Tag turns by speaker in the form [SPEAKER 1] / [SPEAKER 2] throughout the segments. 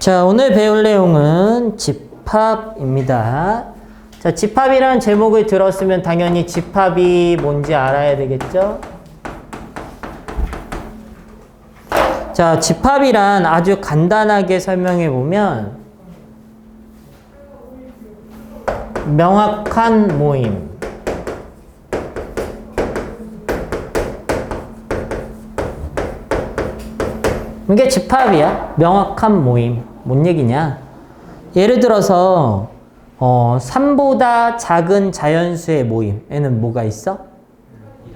[SPEAKER 1] 자, 오늘 배울 내용은 집합입니다. 자, 집합이라는 제목을 들었으면 당연히 집합이 뭔지 알아야 되겠죠? 자, 집합이란 아주 간단하게 설명해 보면 명확한 모임. 이게 집합이야. 명확한 모임. 뭔 얘기냐? 예를 들어서 3보다 작은 자연수의 모임에는 뭐가 있어?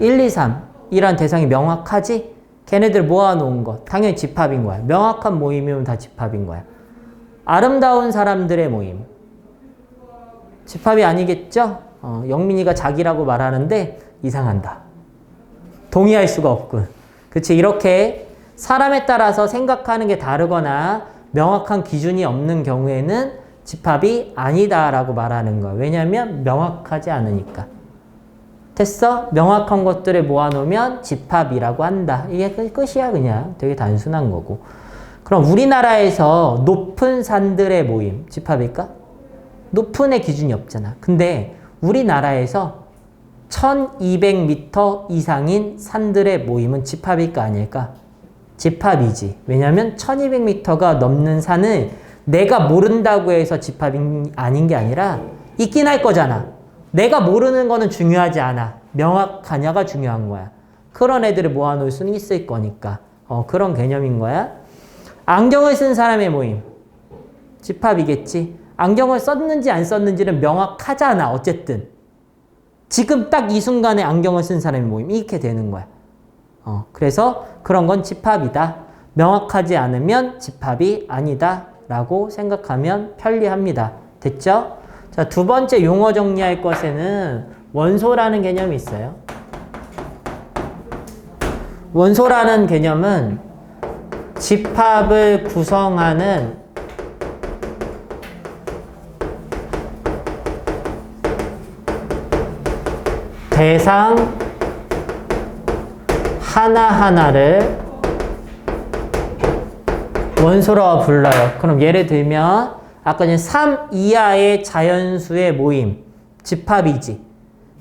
[SPEAKER 1] 1, 2, 3 이란 대상이 명확하지? 걔네들 모아놓은 거 당연히 집합인 거야. 명확한 모임이면 다 집합인 거야. 아름다운 사람들의 모임 집합이 아니겠죠? 영민이가 자기라고 말하는데 이상한다. 동의할 수가 없군. 그치? 이렇게 사람에 따라서 생각하는 게 다르거나 명확한 기준이 없는 경우에는 집합이 아니다라고 말하는 거야. 왜냐하면 명확하지 않으니까. 됐어? 명확한 것들을 모아놓으면 집합이라고 한다. 이게 끝이야 그냥. 되게 단순한 거고. 그럼 우리나라에서 높은 산들의 모임 집합일까? 높은의 기준이 없잖아. 근데 우리나라에서 1200m 이상인 산들의 모임은 집합일까 아닐까? 집합이지. 왜냐하면 1200m가 넘는 산을 내가 모른다고 해서 집합이 아닌 게 아니라 있긴 할 거잖아. 내가 모르는 거는 중요하지 않아. 명확하냐가 중요한 거야. 그런 애들을 모아놓을 수는 있을 거니까. 그런 개념인 거야. 안경을 쓴 사람의 모임. 집합이겠지. 안경을 썼는지 안 썼는지는 명확하잖아. 어쨌든. 지금 딱 이 순간에 안경을 쓴 사람의 모임. 이렇게 되는 거야. 그래서 그런 건 집합이다. 명확하지 않으면 집합이 아니다. 라고 생각하면 편리합니다. 됐죠? 자, 두 번째 용어 정리할 것에는 원소라는 개념이 있어요. 원소라는 개념은 집합을 구성하는 대상 하나하나를 원소라고 불러요. 그럼 예를 들면 아까 전에 3 이하의 자연수의 모임, 집합이지.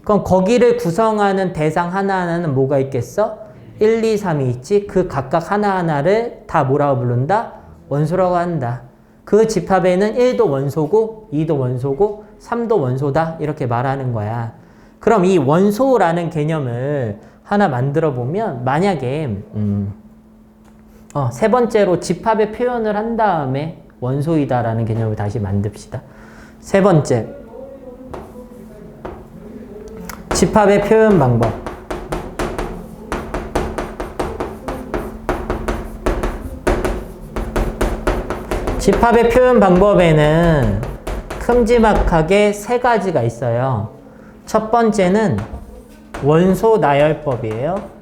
[SPEAKER 1] 그럼 거기를 구성하는 대상 하나하나는 뭐가 있겠어? 1, 2, 3이 있지. 그 각각 하나하나를 다 뭐라고 부른다? 원소라고 한다. 그 집합에는 1도 원소고 2도 원소고 3도 원소다. 이렇게 말하는 거야. 그럼 이 원소라는 개념을 하나 만들어 보면 만약에 세 번째로 집합의 표현을 한 다음에 원소이다라는 개념을 다시 만듭시다. 세 번째 집합의 표현 방법. 집합의 표현 방법에는 큼지막하게 세 가지가 있어요. 첫 번째는 원소 나열법이에요.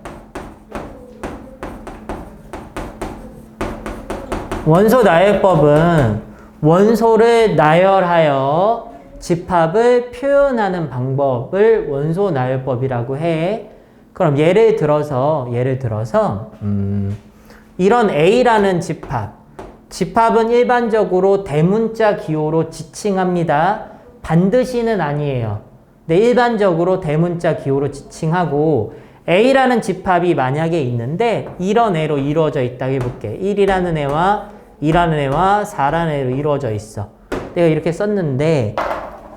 [SPEAKER 1] 원소 나열법은 원소를 나열하여 집합을 표현하는 방법을 원소 나열법이라고 해. 그럼 예를 들어서 이런 A라는 집합은 일반적으로 대문자 기호로 지칭합니다. 반드시는 아니에요. 근데 일반적으로 대문자 기호로 지칭하고 A라는 집합이 만약에 있는데 이런 애로 이루어져 있다고 해볼게. 1이라는 애와 2라는 애와 4라는 애로 이루어져 있어. 내가 이렇게 썼는데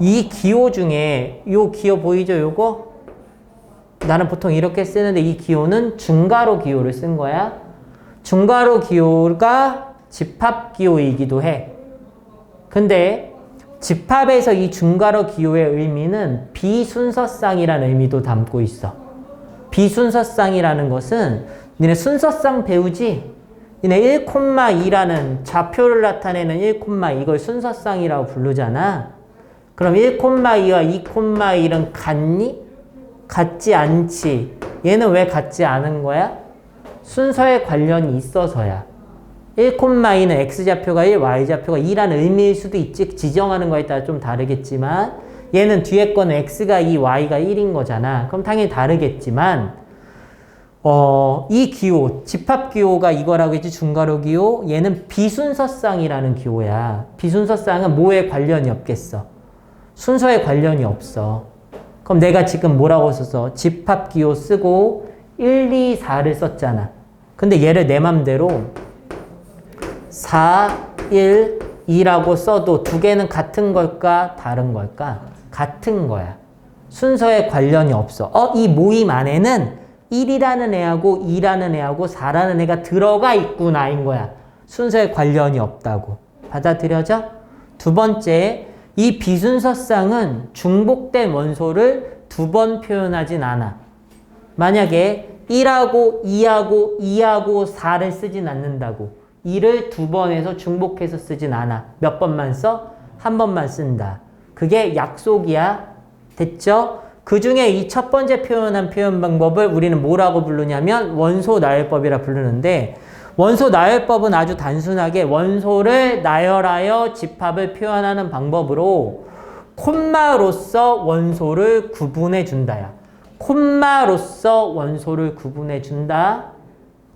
[SPEAKER 1] 이 기호 중에 요 기호 보이죠? 요거? 나는 보통 이렇게 쓰는데 이 기호는 중괄호 기호를 쓴 거야. 중괄호 기호가 집합 기호이기도 해. 근데 집합에서 이 중괄호 기호의 의미는 비순서쌍이라는 의미도 담고 있어. 비순서쌍이라는 것은 니네 순서쌍 배우지? 니네 1,2라는 좌표를 나타내는 1,2 이걸 순서쌍이라고 부르잖아. 그럼 1,2와 2,1은 같니? 같지 않지. 얘는 왜 같지 않은 거야? 순서에 관련이 있어서야. 1,2는 x좌표가 1, y좌표가 2라는 의미일 수도 있지. 지정하는 거에 따라 좀 다르겠지만 얘는 뒤에 거는 x가 2, y가 1인 거잖아. 그럼 당연히 다르겠지만 이 기호, 집합기호가 이거라고 했지, 중괄호 기호. 얘는 비순서쌍이라는 기호야. 비순서쌍은 뭐에 관련이 없겠어? 순서에 관련이 없어. 그럼 내가 지금 뭐라고 썼어? 집합기호 쓰고 1, 2, 4를 썼잖아. 근데 얘를 내 맘대로 4, 1, 2라고 써도 두 개는 같은 걸까? 다른 걸까? 같은 거야. 순서에 관련이 없어. 이 모임 안에는 1이라는 애하고 2라는 애하고 4라는 애가 들어가 있구나 인 거야. 순서에 관련이 없다고. 받아들여져? 두 번째, 이 비순서쌍은 중복된 원소를 두 번 표현하진 않아. 만약에 1하고 2하고 2하고 4를 쓰진 않는다고. 2를 두 번 해서 중복해서 쓰진 않아. 몇 번만 써? 한 번만 쓴다. 그게 약속이야. 됐죠? 그 중에 이 첫 번째 표현한 표현 방법을 우리는 뭐라고 부르냐면 원소 나열법이라 부르는데, 원소 나열법은 아주 단순하게 원소를 나열하여 집합을 표현하는 방법으로 콤마로서 원소를 구분해 준다야. 콤마로서 원소를 구분해 준다.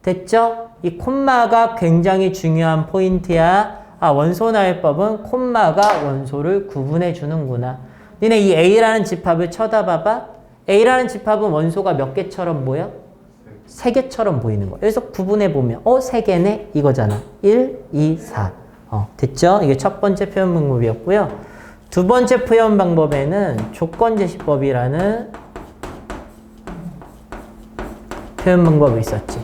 [SPEAKER 1] 됐죠? 이 콤마가 굉장히 중요한 포인트야. 원소 나열법은 콤마가 원소를 구분해 주는구나. 니네 이 A라는 집합을 쳐다봐봐. A라는 집합은 원소가 몇 개처럼 보여? 3개처럼 보이는 거야. 그래서 구분해보면 3개네? 이거잖아. 1, 2, 4. 됐죠? 이게 첫 번째 표현 방법이었고요. 두 번째 표현 방법에는 조건제시법이라는 표현 방법이 있었지.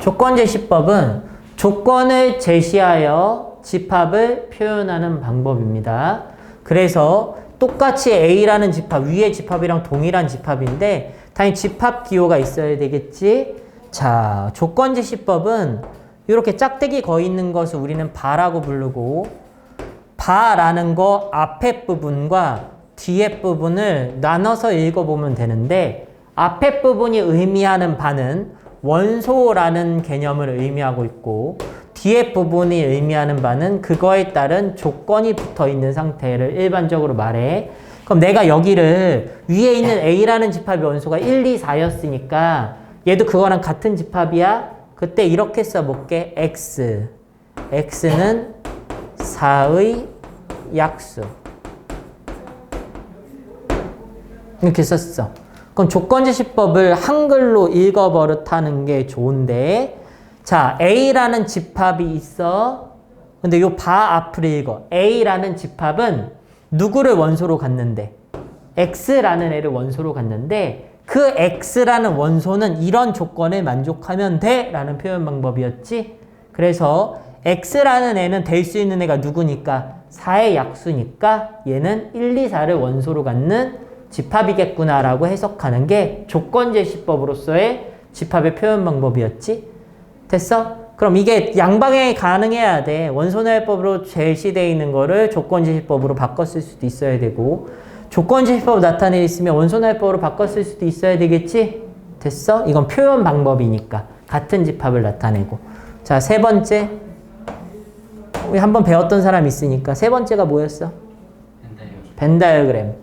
[SPEAKER 1] 조건제시법은 조건을 제시하여 집합을 표현하는 방법입니다. 그래서 똑같이 A라는 집합, 위의 집합이랑 동일한 집합인데 당연히 집합 기호가 있어야 되겠지. 자, 조건제시법은 이렇게 짝대기 거 있는 것을 우리는 바라고 부르고, 바라는 거 앞에 부분과 뒤에 부분을 나눠서 읽어보면 되는데, 앞에 부분이 의미하는 바는 원소라는 개념을 의미하고 있고, 뒤에 부분이 의미하는 바는 그거에 따른 조건이 붙어 있는 상태를 일반적으로 말해. 그럼 내가 여기를 위에 있는 A라는 집합의 원소가 1, 2, 4였으니까 얘도 그거랑 같은 집합이야. 그때 이렇게 써볼게. X. X는 4의 약수. 이렇게 썼어. 그럼 조건제시법을 한글로 읽어버릇하는 게 좋은데, 자, A라는 집합이 있어. 근데 요 바 앞을 읽어. A라는 집합은 누구를 원소로 갖는데? X라는 애를 원소로 갖는데, 그 X라는 원소는 이런 조건에 만족하면 돼 라는 표현 방법이었지. 그래서 X라는 애는 될 수 있는 애가 누구니까? 4의 약수니까 얘는 1, 2, 4를 원소로 갖는 집합이겠구나 라고 해석하는 게 조건제시법으로서의 집합의 표현 방법이었지. 됐어? 그럼 이게 양방향이 가능해야 돼. 원소나열법으로 제시되어 있는 거를 조건제시법으로 바꿨을 수도 있어야 되고, 조건제시법 나타내 있으면 원소나열법으로 바꿨을 수도 있어야 되겠지? 됐어? 이건 표현 방법이니까 같은 집합을 나타내고. 자, 세 번째. 우리 한번 배웠던 사람 있으니까 세 번째가 뭐였어? 벤 다이어그램.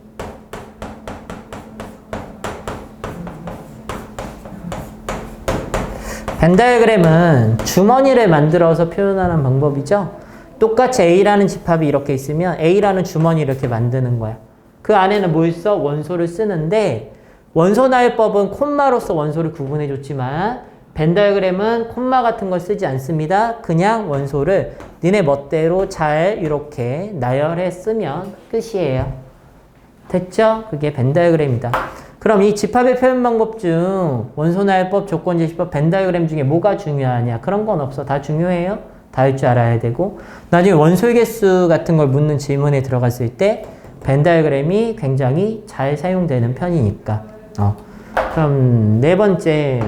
[SPEAKER 1] 벤 다이어그램은 주머니를 만들어서 표현하는 방법이죠. 똑같이 A라는 집합이 이렇게 있으면 A라는 주머니 이렇게 만드는 거야. 그 안에는 뭐 있어? 원소를 쓰는데, 원소 나열법은 콤마로서 원소를 구분해 줬지만 벤 다이어그램은 콤마 같은 걸 쓰지 않습니다. 그냥 원소를 니네 멋대로 잘 이렇게 나열해 쓰면 끝이에요. 됐죠? 그게 벤 다이어그램이다. 그럼 이 집합의 표현 방법 중 원소나열법, 조건제시법, 벤 다이어그램 중에 뭐가 중요하냐? 그런 건 없어. 다 중요해요. 다 할 줄 알아야 되고, 나중에 원소의 개수 같은 걸 묻는 질문에 들어갔을 때 벤 다이어그램이 굉장히 잘 사용되는 편이니까. 그럼 네 번째,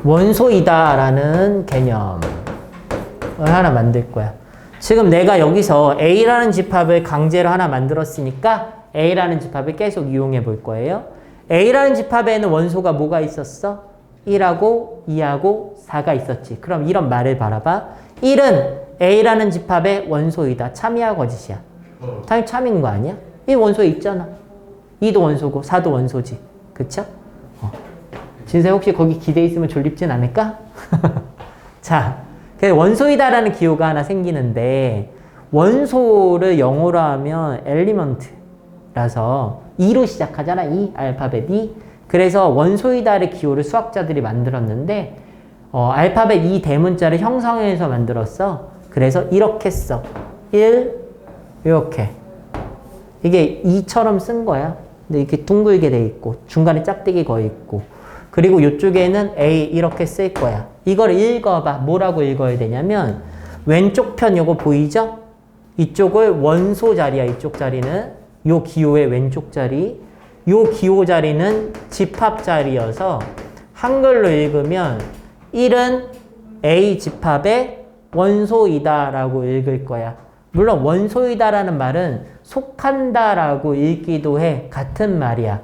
[SPEAKER 1] 원소이다라는 개념을 하나 만들 거야. 지금 내가 여기서 A라는 집합을 강제로 하나 만들었으니까 A라는 집합을 계속 이용해 볼 거예요. A라는 집합에는 원소가 뭐가 있었어? 1하고 2하고 4가 있었지. 그럼 이런 말을 바라봐. 1은 A라는 집합의 원소이다. 참이야 거짓이야? 당연히 참인 거 아니야? 1 원소에 있잖아. 2도 원소고 4도 원소지. 그쵸? 진세 혹시 거기 기대 있으면 졸립진 않을까? 자, 그래서 원소이다라는 기호가 하나 생기는데 원소를 영어로 하면 엘리먼트라서 E로 시작하잖아. E, 알파벳 E. 그래서 원소이다의 기호를 수학자들이 만들었는데 알파벳 E 대문자를 형성해서 만들었어. 그래서 이렇게 써. 1, 이렇게. 이게 2처럼 쓴 거야. 근데 이렇게 둥글게 돼 있고 중간에 짝대기 거 있고 그리고 이쪽에는 A 이렇게 쓸 거야. 이걸 읽어봐. 뭐라고 읽어야 되냐면 왼쪽 편 요거 보이죠? 이쪽을 원소 자리야. 이쪽 자리는 요 기호의 왼쪽 자리. 요 기호 자리는 집합 자리여서 한글로 읽으면 1은 A 집합의 원소이다 라고 읽을 거야. 물론 원소이다라는 말은 속한다라고 읽기도 해. 같은 말이야.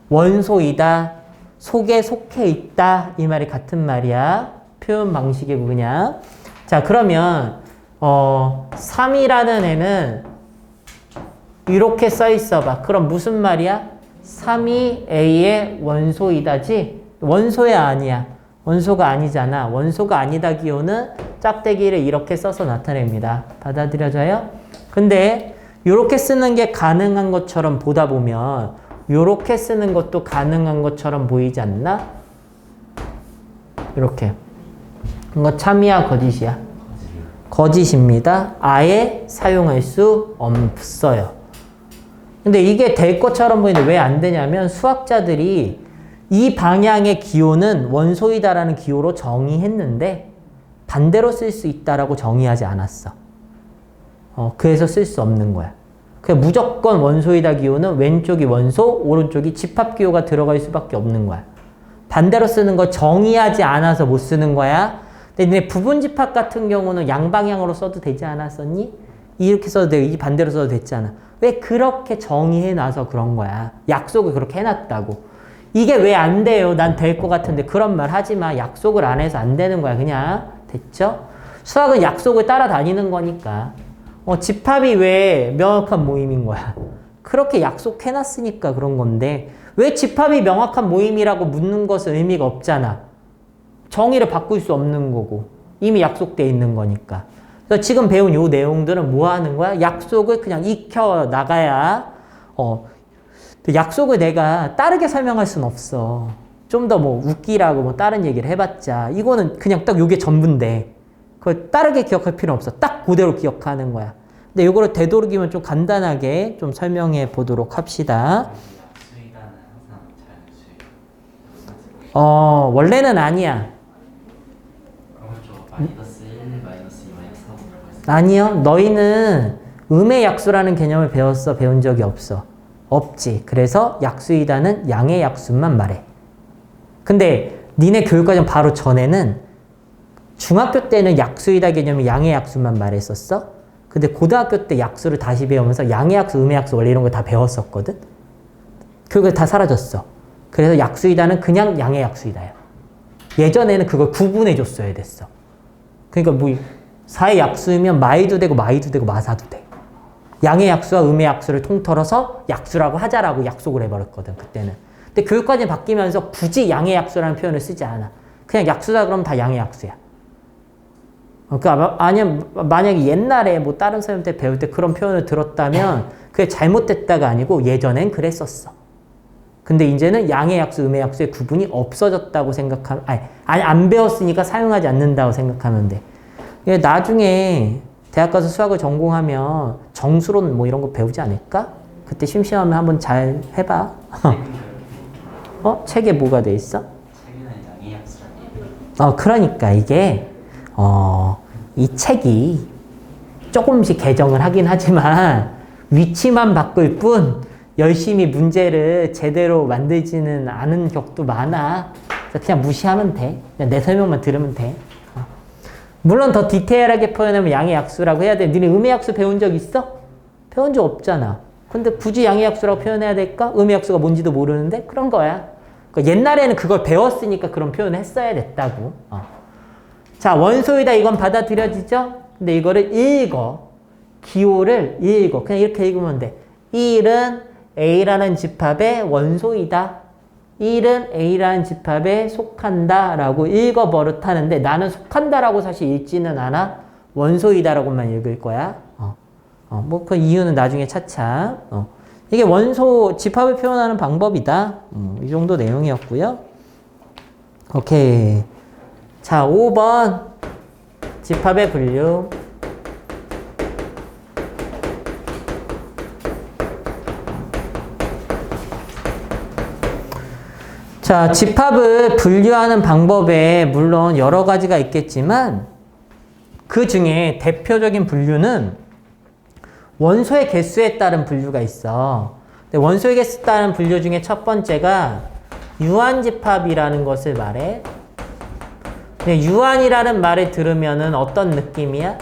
[SPEAKER 1] 원소이다, 속에 속해 있다 이 말이 같은 말이야. 표현 방식이고 그냥. 자 그러면 3이라는 애는 이렇게 써 있어 봐. 그럼 무슨 말이야? 3이 A의 원소이다지? 원소야 아니야. 원소가 아니잖아. 원소가 아니다 기호는 짝대기를 이렇게 써서 나타냅니다. 받아들여져요? 근데 이렇게 쓰는 게 가능한 것처럼 보다 보면 이렇게 쓰는 것도 가능한 것처럼 보이지 않나? 이렇게. 이거 참이야 거짓이야? 거짓입니다. 아예 사용할 수 없어요. 근데 이게 될 것처럼 보이는데 왜 안 되냐면 수학자들이 이 방향의 기호는 원소이다라는 기호로 정의했는데 반대로 쓸 수 있다라고 정의하지 않았어. 그래서 쓸 수 없는 거야. 그래서 무조건 원소이다 기호는 왼쪽이 원소, 오른쪽이 집합 기호가 들어갈 수밖에 없는 거야. 반대로 쓰는 거 정의하지 않아서 못 쓰는 거야. 근데 부분 집합 같은 경우는 양방향으로 써도 되지 않았었니? 이렇게 써도 되고 이 반대로 써도 됐잖아. 왜 그렇게 정의해놔서 그런 거야. 약속을 그렇게 해놨다고. 이게 왜 안 돼요? 난 될 것 같은데 그런 말 하지 마. 약속을 안 해서 안 되는 거야. 그냥. 됐죠? 수학은 약속을 따라다니는 거니까. 집합이 왜 명확한 모임인 거야? 그렇게 약속해놨으니까 그런 건데 왜 집합이 명확한 모임이라고 묻는 것은 의미가 없잖아. 정의를 바꿀 수 없는 거고 이미 약속돼 있는 거니까. 그래서 지금 배운 요 내용들은 뭐 하는 거야? 약속을 그냥 익혀 나가야 약속을 내가 다르게 설명할 수는 없어. 좀 더 뭐 웃기라고 뭐 다른 얘기를 해봤자 이거는 그냥 딱 요게 전부인데 그걸 다르게 기억할 필요 없어. 딱 그대로 기억하는 거야. 근데 요거를 되도록이면 좀 간단하게 좀 설명해 보도록 합시다. 원래는 아니야. 아니요. 너희는 음의 약수라는 개념을 배운 적이 없어. 없지. 그래서 약수이다는 양의 약수만 말해. 근데 니네 교육과정 바로 전에는 중학교 때는 약수이다 개념이 양의 약수만 말했었어. 근데 고등학교 때 약수를 다시 배우면서 양의 약수, 음의 약수 원래 이런 거 다 배웠었거든. 그거 다 사라졌어. 그래서 약수이다는 그냥 양의 약수이다야. 예전에는 그걸 구분해 줬어야 됐어. 그러니까 뭐 사의 약수면 마이도 되고 마이도 되고 마사도 돼. 양의 약수와 음의 약수를 통틀어서 약수라고 하자라고 약속을 해버렸거든 그때는. 근데 교육과정이 바뀌면서 굳이 양의 약수라는 표현을 쓰지 않아. 그냥 약수다 그러면 다 양의 약수야. 그러니까 만약에 옛날에 뭐 다른 사람 때 배울 때 그런 표현을 들었다면 그게 잘못됐다가 아니고 예전엔 그랬었어. 근데 이제는 양의 약수, 음의 약수의 구분이 없어졌다고 생각하면 안 배웠으니까 사용하지 않는다고 생각하면 돼. 나중에 대학 가서 수학을 전공하면 정수론 뭐 이런 거 배우지 않을까? 그때 심심하면 한번 잘 해봐. 책에 뭐가 돼 있어?
[SPEAKER 2] 책에는 양의 약수라는
[SPEAKER 1] 그러니까 이게 이 책이 조금씩 개정을 하긴 하지만 위치만 바꿀 뿐 열심히 문제를 제대로 만들지는 않은 격도 많아. 그래서 그냥 무시하면 돼. 그냥 내 설명만 들으면 돼. 물론 더 디테일하게 표현하면 양의 약수라고 해야 돼. 너네 음의 약수 배운 적 있어? 배운 적 없잖아. 근데 굳이 양의 약수라고 표현해야 될까? 음의 약수가 뭔지도 모르는데? 그런 거야. 그러니까 옛날에는 그걸 배웠으니까 그런 표현을 했어야 됐다고. 자, 원소이다 이건 받아들여지죠? 근데 이거를 읽어. 기호를 읽어. 그냥 이렇게 읽으면 돼. 1은 A라는 집합의 원소이다. 1은 A라는 집합에 속한다라고 읽어버릇하는데 나는 속한다라고 사실 읽지는 않아. 원소이다라고만 읽을 거야. 뭐 그 이유는 나중에 차차. 이게 원소 집합을 표현하는 방법이다. 이 정도 내용이었고요. 오케이. 자, 5번 집합의 분류. 자, 집합을 분류하는 방법에 물론 여러 가지가 있겠지만 그 중에 대표적인 분류는 원소의 개수에 따른 분류가 있어. 근데 원소의 개수에 따른 분류 중에 첫 번째가 유한집합이라는 것을 말해. 근데 유한이라는 말을 들으면은 어떤 느낌이야?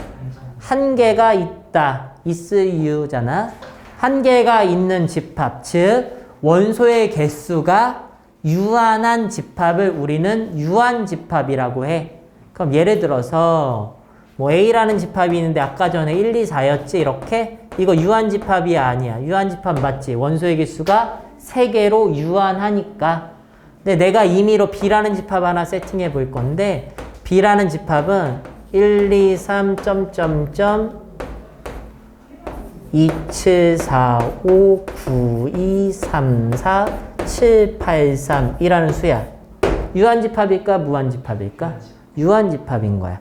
[SPEAKER 1] 한계가 있다. 있으유잖아. 한계가 있는 집합, 즉 원소의 개수가 유한한 집합을 우리는 유한집합이라고 해. 그럼 예를 들어서 뭐 A라는 집합이 있는데 아까 전에 1, 2, 4였지 이렇게? 이거 유한집합이 아니야. 유한집합 맞지? 원소의 개수가 3개로 유한하니까. 근데 내가 임의로 B라는 집합 하나 세팅해 볼 건데 B라는 집합은 1, 2, 3, 2, 7, 4, 5, 9, 2, 3, 4, 7, 8, 3 이라는 수야. 유한집합일까? 무한집합일까? 유한집합인 거야.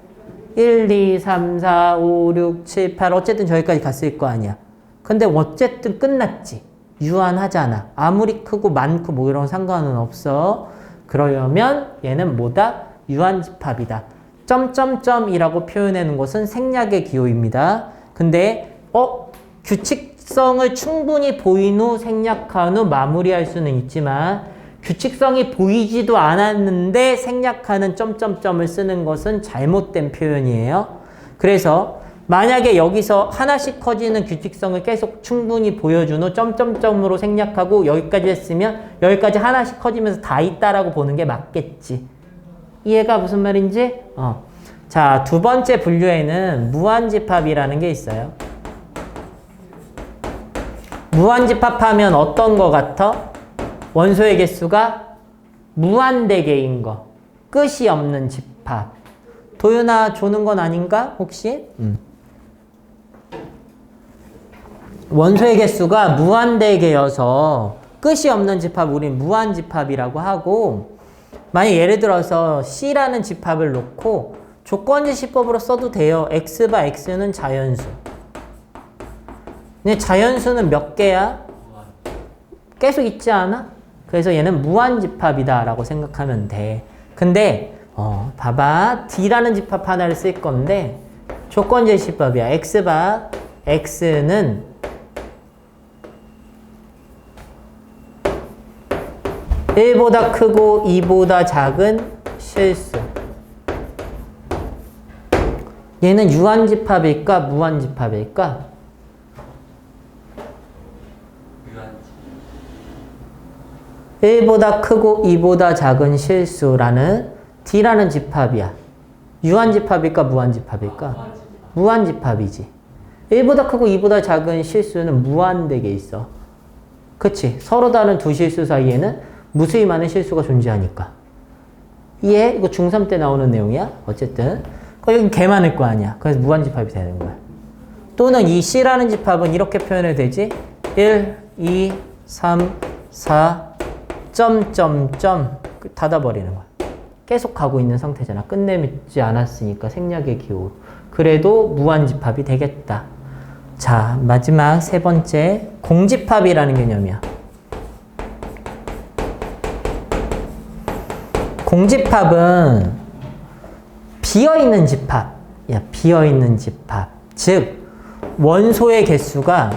[SPEAKER 1] 1, 2, 3, 4, 5, 6, 7, 8 어쨌든 저기까지 갔을 거 아니야. 근데 어쨌든 끝났지. 유한하잖아. 아무리 크고 많고 뭐 이런 상관은 없어. 그러려면 얘는 뭐다? 유한집합이다. 점점점이라고 표현하는 것은 생략의 기호입니다. 근데 규칙성을 충분히 보인 후 생략한 후 마무리할 수는 있지만 규칙성이 보이지도 않았는데 생략하는 점점점을 쓰는 것은 잘못된 표현이에요. 그래서 만약에 여기서 하나씩 커지는 규칙성을 계속 충분히 보여준 후 점점점으로 생략하고 여기까지 했으면 여기까지 하나씩 커지면서 다 있다라고 보는 게 맞겠지. 이해가 무슨 말인지? 자, 두 번째 분류에는 무한집합이라는 게 있어요. 무한집합하면 어떤 거 같아? 원소의 개수가 무한대개인 거. 끝이 없는 집합. 도윤아 조는 건 아닌가? 혹시? 원소의 개수가 무한대개여서 끝이 없는 집합 우린 무한집합이라고 하고 만약 예를 들어서 C라는 집합을 놓고 조건지시법으로 써도 돼요. X바 X는 자연수. 근데 자연수는 몇 개야? 계속 있지 않아? 그래서 얘는 무한집합이다 라고 생각하면 돼. 근데 봐봐. D라는 집합 하나를 쓸 건데 조건제시법이야. X바 X는 1보다 크고 2보다 작은 실수. 얘는 유한집합일까? 무한집합일까? 1보다 크고 2보다 작은 실수라는 D라는 집합이야. 유한집합일까? 무한집합일까? 무한집합이지. 1보다 크고 2보다 작은 실수는 무한되게 있어. 그치? 서로 다른 두 실수 사이에는 무수히 많은 실수가 존재하니까. 이해? 이거 중3 때 나오는 내용이야. 어쨌든 여기 개 많을 거 아니야. 그래서 무한집합이 되는 거야. 또는 이 C라는 집합은 이렇게 표현해도 되지. 1, 2, 3, 4 점점점 닫아버리는 거야. 계속 가고 있는 상태잖아. 끝내지 않았으니까 생략의 기호. 그래도 무한집합이 되겠다. 자, 마지막 세 번째 공집합이라는 개념이야. 공집합은 비어있는 집합이야. 비어있는 집합. 즉 원소의 개수가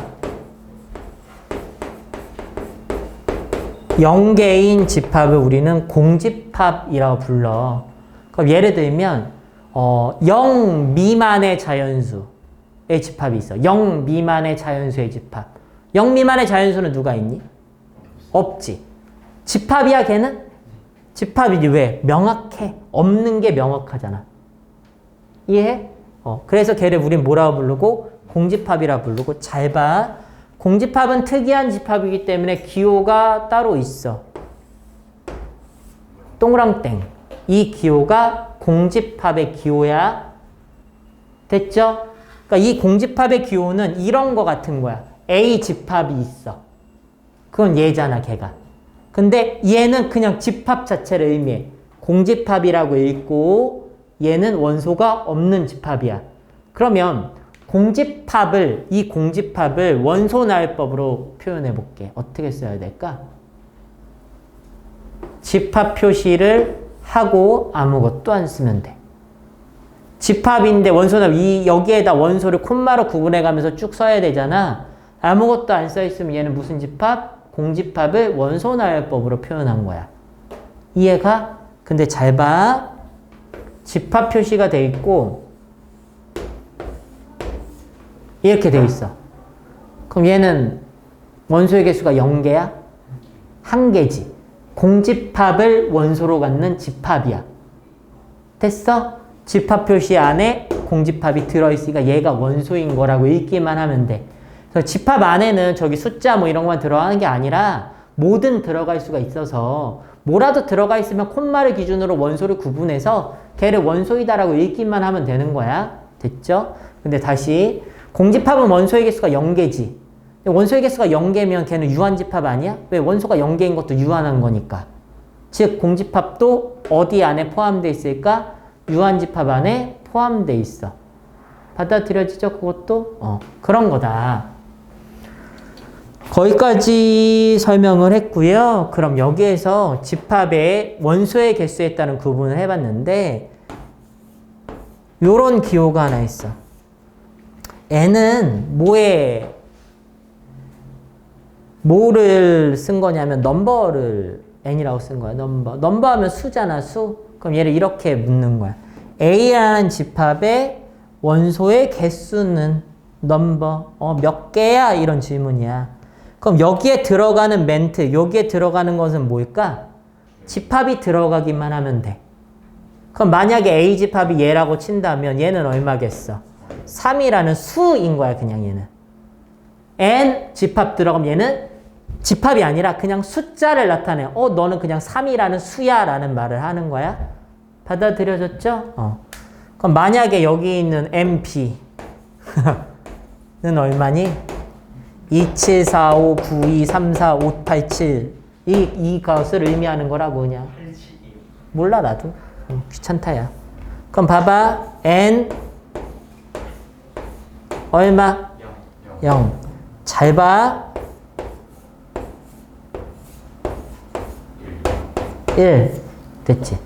[SPEAKER 1] 0개인 집합을 우리는 공집합이라고 불러. 그럼 예를 들면 0 미만의 자연수의 집합이 있어. 0 미만의 자연수의 집합. 0 미만의 자연수는 누가 있니? 없지. 집합이야 걔는? 집합이지. 왜? 명확해. 없는 게 명확하잖아. 이해해? 그래서 걔를 우린 뭐라고 부르고? 공집합이라고 부르고. 잘 봐. 공집합은 특이한 집합이기 때문에 기호가 따로 있어. 동그랑땡. 이 기호가 공집합의 기호야. 됐죠? 그러니까 이 공집합의 기호는 이런 거 같은 거야. A 집합이 있어. 그건 얘잖아, 걔가. 근데 얘는 그냥 집합 자체를 의미해. 공집합이라고 읽고 얘는 원소가 없는 집합이야. 그러면 이 공집합을 원소나열법으로 표현해 볼게. 어떻게 써야 될까? 집합 표시를 하고 아무것도 안 쓰면 돼. 집합인데 원소나열, 여기에다 원소를 콤마로 구분해 가면서 쭉 써야 되잖아. 아무것도 안 써 있으면 얘는 무슨 집합? 공집합을 원소나열법으로 표현한 거야. 이해가? 근데 잘 봐. 집합 표시가 돼 있고 이렇게 돼 있어. 그럼 얘는 원소의 개수가 0개야? 1개지. 공집합을 원소로 갖는 집합이야. 됐어? 집합 표시 안에 공집합이 들어있으니까 얘가 원소인 거라고 읽기만 하면 돼. 그래서 집합 안에는 저기 숫자 뭐 이런 것만 들어가는 게 아니라 뭐든 들어갈 수가 있어서 뭐라도 들어가 있으면 콤마를 기준으로 원소를 구분해서 걔를 원소이다라고 읽기만 하면 되는 거야. 됐죠? 근데 다시 공집합은 원소의 개수가 0개지. 원소의 개수가 0개면 걔는 유한집합 아니야? 왜? 원소가 0개인 것도 유한한 거니까. 즉 공집합도 어디 안에 포함되어 있을까? 유한집합 안에 포함되어 있어. 받아들여지죠? 그것도? 그런 거다. 거기까지 설명을 했고요. 그럼 여기에서 집합의 원소의 개수에 따른 구분을 해봤는데 요런 기호가 하나 있어. n은 뭐를 쓴 거냐면 넘버를 n이라고 쓴 거야. 넘버 하면 수잖아, 수. 그럼 얘를 이렇게 묻는 거야. A라는 집합의 원소의 개수는 넘버 몇 개야? 이런 질문이야. 그럼 여기에 들어가는 멘트, 여기에 들어가는 것은 뭘까? 집합이 들어가기만 하면 돼. 그럼 만약에 A 집합이 얘라고 친다면 얘는 얼마겠어? 3이라는 수인 거야, 그냥 얘는. N 집합 들어가면 얘는 집합이 아니라 그냥 숫자를 나타내. 너는 그냥 3이라는 수야 라는 말을 하는 거야. 받아들여졌죠? 그럼 만약에 여기 있는 MP는 얼마니? 27459234587 이것을 의미하는 거라고 그냥. 몰라 나도. 귀찮다 야. 그럼 봐봐. N 얼마? 0. 잘 봐. 1. 됐지.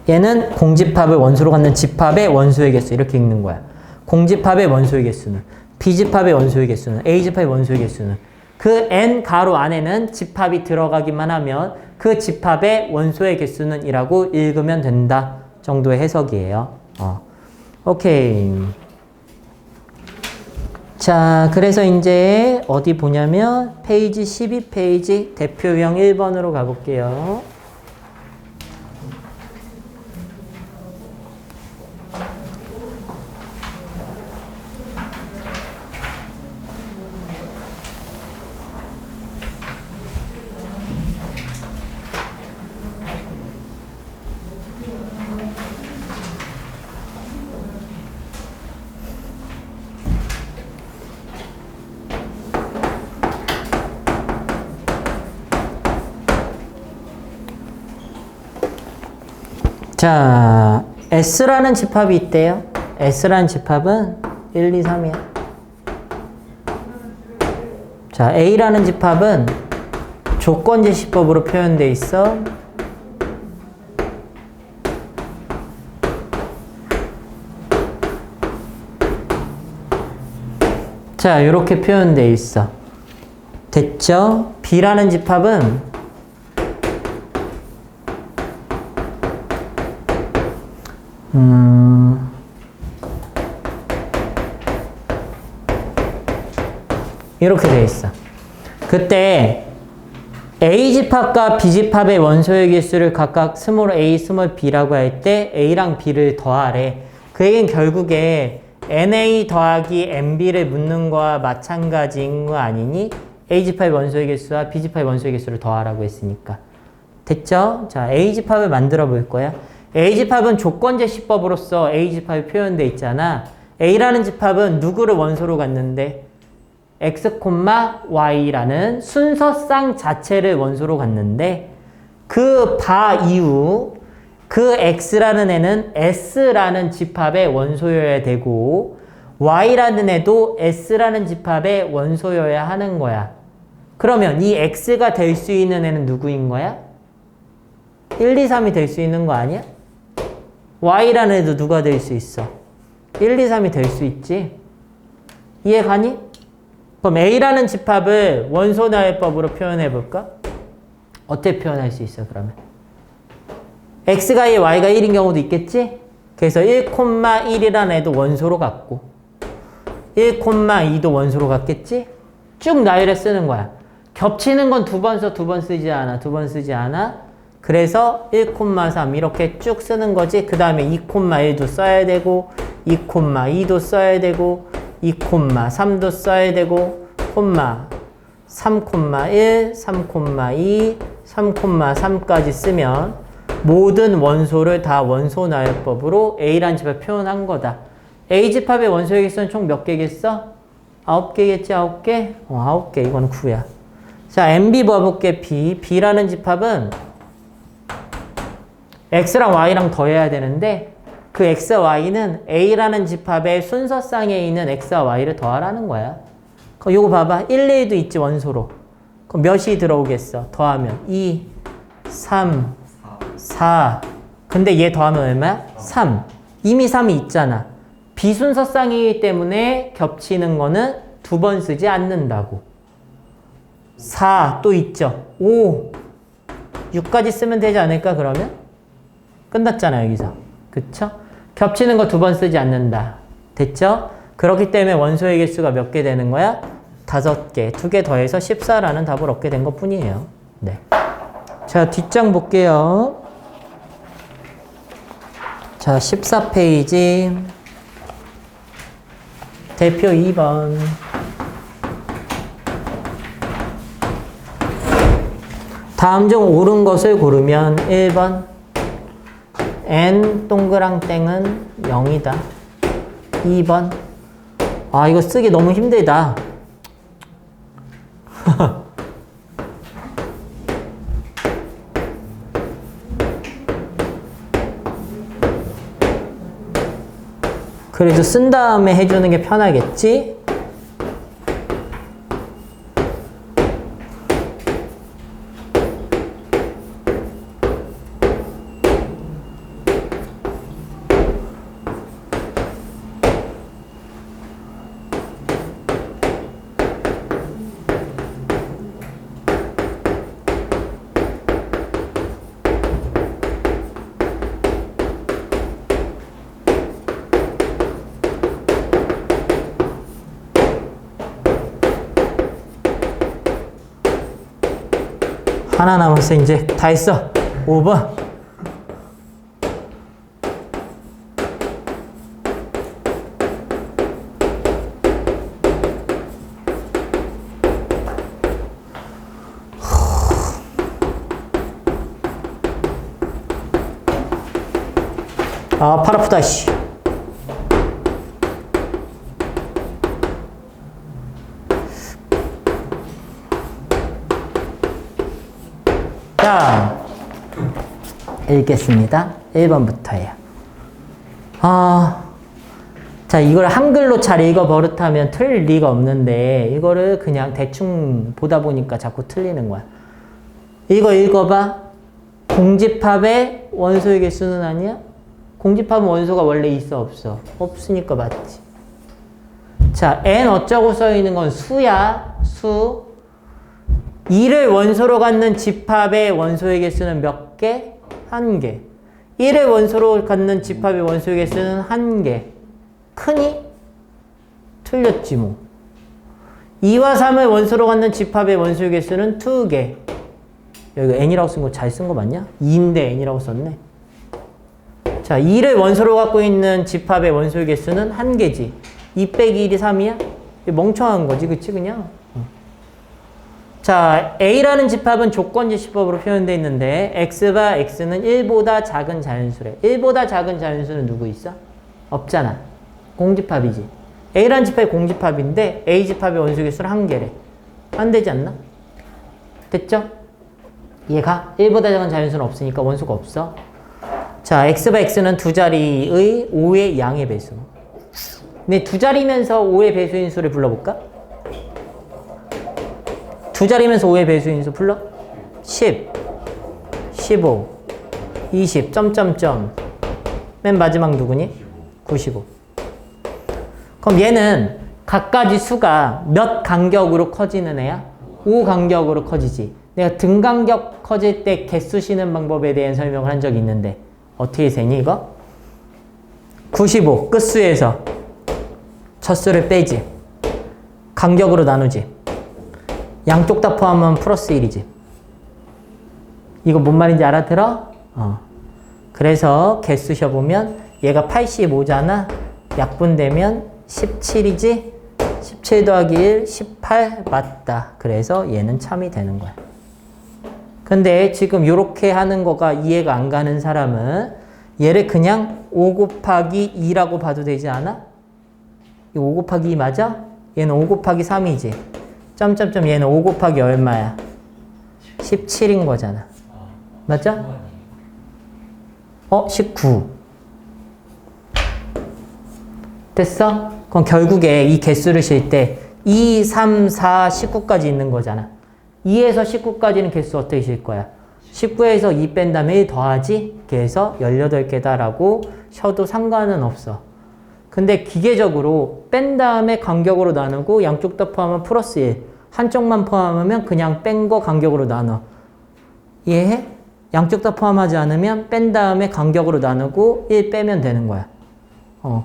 [SPEAKER 1] 얘는 공집합을 원소로 갖는 집합의 원소의 개수 이렇게 읽는 거야. 공집합의 원소의 개수는 B집합의 원소의 개수는 A집합의 원소의 개수는 그 N 가로 안에는 집합이 들어가기만 하면 그 집합의 원소의 개수는 이라고 읽으면 된다 정도의 해석이에요. 오케이. 자, 그래서 이제 어디 보냐면 페이지 12페이지 대표형 1번으로 가볼게요. 자, S라는 집합이 있대요. S라는 집합은 1, 2, 3이야. 자, A라는 집합은 조건제시법으로 표현되어 있어. 자, 이렇게 표현되어 있어. 됐죠? B라는 집합은 이렇게 되어 있어. 그때 A집합과 B집합의 원소의 개수를 각각 스몰 a, 스몰 b라고 할 때 A랑 B를 더하래. 그 얘기는 결국에 NA 더하기 NB를 묻는 거와 마찬가지인 거 아니니? A집합의 원소의 개수와 B집합의 원소의 개수를 더하라고 했으니까. 됐죠? 자, A집합을 만들어 볼 거야. A집합은 조건제시법으로서 A집합이 표현되어 있잖아. A라는 집합은 누구를 원소로 갖는데? X, Y라는 순서쌍 자체를 원소로 갖는데 그 바 이후 그 X라는 애는 S라는 집합의 원소여야 되고 Y라는 애도 S라는 집합의 원소여야 하는 거야. 그러면 이 X가 될 수 있는 애는 누구인 거야? 1, 2, 3이 될 수 있는 거 아니야? Y라는 애도 누가 될 수 있어? 1, 2, 3이 될 수 있지? 이해 가니? 그럼 A라는 집합을 원소나열법으로 표현해 볼까? 어떻게 표현할 수 있어, 그러면? X가 1, Y가 1인 경우도 있겠지? 그래서 1,1이라는 애도 원소로 갖고 1,2도 원소로 갖겠지? 쭉 나열해 쓰는 거야. 겹치는 건 두 번 써, 두 번 쓰지 않아, 두 번 쓰지 않아. 그래서 1,3 이렇게 쭉 쓰는 거지. 그 다음에 2,1도 써야 되고 2,2도 써야 되고 2,3도 써야 되고 3,1, 3,2, 3,3까지 쓰면 모든 원소를 다 원소나열법으로 A라는 집합을 표현한 거다. A집합의 원소의 개수는 총 몇 개겠어? 9개겠지, 9개? 9개. 이거는 9야. 자, MB 봐볼게, B. B라는 집합은 X랑 Y랑 더해야 되는데 그 X와 Y는 A라는 집합의 순서쌍에 있는 X와 Y를 더하라는 거야. 그럼 요거 봐봐. 1, 2도 있지, 원소로. 그럼 몇이 들어오겠어? 더하면 2, 3, 4. 근데 얘 더하면 얼마야? 3. 이미 3이 있잖아. 비순서쌍이기 때문에 겹치는 거는 두 번 쓰지 않는다고. 4 또 있죠. 5. 6까지 쓰면 되지 않을까, 그러면? 끝났잖아, 여기서. 그쵸? 겹치는 거 두 번 쓰지 않는다. 됐죠? 그렇기 때문에 원소의 개수가 몇 개 되는 거야? 5개. 2개 더해서 14라는 답을 얻게 된 것 뿐이에요. 네. 자, 뒷장 볼게요. 자, 14페이지. 대표 2번. 다음 중 옳은 것을 고르면 1번. N 동그랑땡은 0이다. 2번. 아, 이거 쓰기 너무 힘들다. 그래도 쓴 다음에 해주는 게 편하겠지? 하나 남았어. 이제 다 했어. 5번. 아, 팔 아프다, 씨. 자, 읽겠습니다. 1번부터예요. 자, 이걸 한글로 잘 읽어 버릇하면 틀릴 리가 없는데 이거를 그냥 대충 보다 보니까 자꾸 틀리는 거야. 이거 읽어봐. 공집합의 원소의 개수는 아니야? 공집합은 원소가 원래 있어, 없어? 없으니까 맞지. 자, n 어쩌고 써 있는 건 수야. 수. 2를 원소로 갖는 집합의 원소의 개수는 몇 개? 1개. 1을 원소로 갖는 집합의 원소의 개수는 1개. 크니? 틀렸지 뭐. 2와 3을 원소로 갖는 집합의 원소의 개수는 2개. 여기 n이라고 쓴 거 잘 쓴 거 맞냐? 2인데 n이라고 썼네. 자, 2를 원소로 갖고 있는 집합의 원소의 개수는 1개지. 2 빼기 1이 3이야? 멍청한 거지, 그치, 그냥? 자, A라는 집합은 조건지시법으로 표현되어 있는데 X바 X는 1보다 작은 자연수래. 1보다 작은 자연수는 누구 있어? 없잖아. 공집합이지. A라는 집합이 공집합인데 A 집합의 원소개수는 1개래. 안 되지 않나? 됐죠? 이해가? 1보다 작은 자연수는 없으니까 원소가 없어. 자, X바 X는 두 자리의 5의 양의 배수. 근데 두 자리면서 5의 배수인 수를 불러볼까? 두 자리면서 5의 배수인 수 불러? 10, 15, 20, 점점점. 맨 마지막 누구니? 95. 그럼 얘는 각가지 수가 몇 간격으로 커지는 애야? 5 간격으로 커지지. 내가 등 간격 커질 때 개수 쉬는 방법에 대한 설명을 한 적이 있는데 어떻게 세니 이거? 95 끝수에서 첫 수를 빼지. 간격으로 나누지. 양쪽 다 포함하면 플러스 1이지. 이거 뭔 말인지 알아들어? 그래서 개수 쉬어보면 얘가 85잖아. 약분되면 17이지. 17 더하기 1, 18 맞다. 그래서 얘는 참이 되는 거야. 근데 지금 이렇게 하는 거가 이해가 안 가는 사람은 얘를 그냥 5 곱하기 2라고 봐도 되지 않아? 이 5 곱하기 2 맞아? 얘는 5 곱하기 3이지. 점점점 얘는 5 곱하기 얼마야? 17인 거잖아. 맞죠? 19. 됐어? 그럼 결국에 이 개수를 실 때 2, 3, 4, 19까지 있는 거잖아. 2에서 19까지는 개수 어떻게 실 거야? 19에서 2 뺀 다음에 1 더하지? 그래서 18개다라고 쉬어도 상관은 없어. 근데 기계적으로 뺀 다음에 간격으로 나누고 양쪽 다 포함하면 플러스 1. 한쪽만 포함하면 그냥 뺀 거 간격으로 나눠. 이해해? 양쪽 다 포함하지 않으면 뺀 다음에 간격으로 나누고 1 빼면 되는 거야.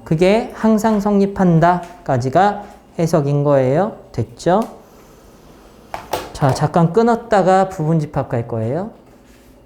[SPEAKER 1] 그게 항상 성립한다까지가 해석인 거예요. 됐죠? 자, 잠깐 끊었다가 부분집합 갈 거예요.